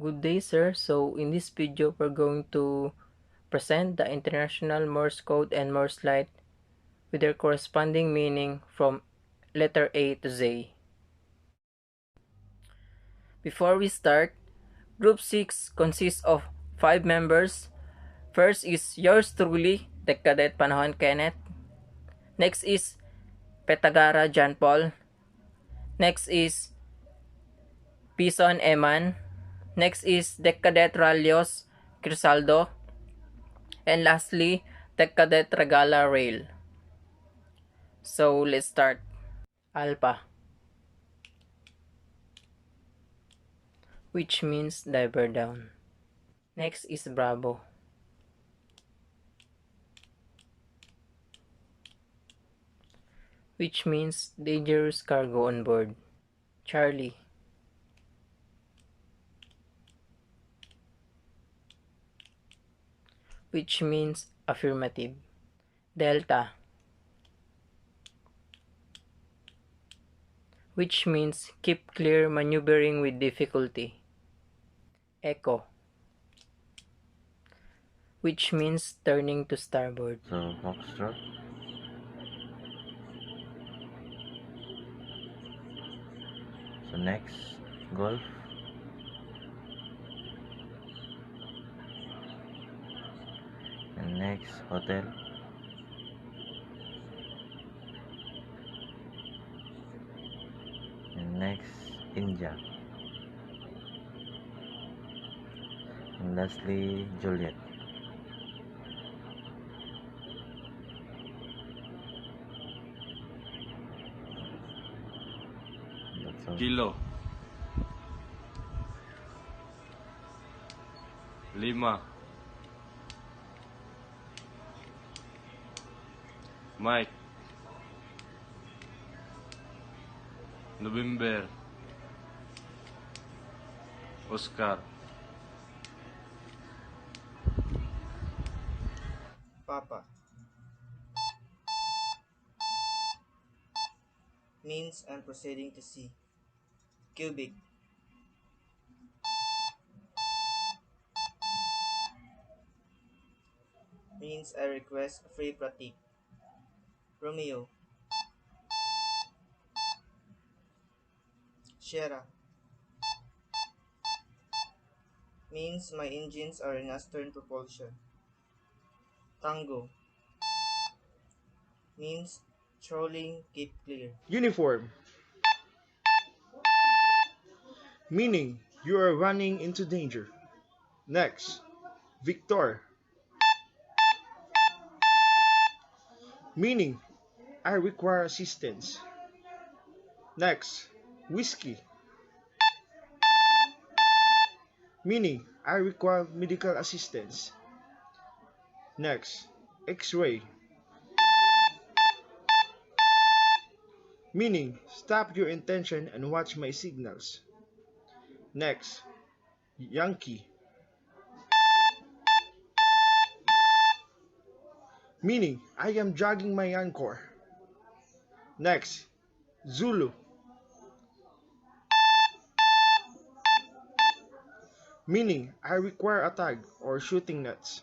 Good day, sir. So in this video, we're going to present the International Morse Code and Morse Light with their corresponding meaning from letter A to Z. Before we start, Group 6 consists of 5 members. First is yours truly, Tech Cadet Panahon Kenneth. Next is Petagara John Paul. Next is Pison Eman. Next is Tech Cadet Ralios Crisaldo. And lastly, Tech Cadet Regala Rail. So let's start. Alpha, which means diver down. Next is Bravo, which means dangerous cargo on board. Charlie, which means affirmative. Delta, which means keep clear maneuvering with difficulty. Echo, which means turning to starboard. So Foxtrot. So next, Golf. And next, Hotel. And next, India. And lastly, Juliet. That's all. Kilo 5 Mike November Oscar Papa means I'm proceeding to sea. Cubic means I request a free pratik. Romeo, Sierra means my engines are in astern propulsion. Tango means trolling, keep clear. Uniform, meaning you are running into danger. Next, Victor, meaning I require assistance. Next, Whiskey, meaning I require medical assistance. Next, X-ray, meaning stop your intention and watch my signals. Next, Yankee, meaning I am dragging my anchor. Next, Zulu, meaning I require a tag or shooting nets.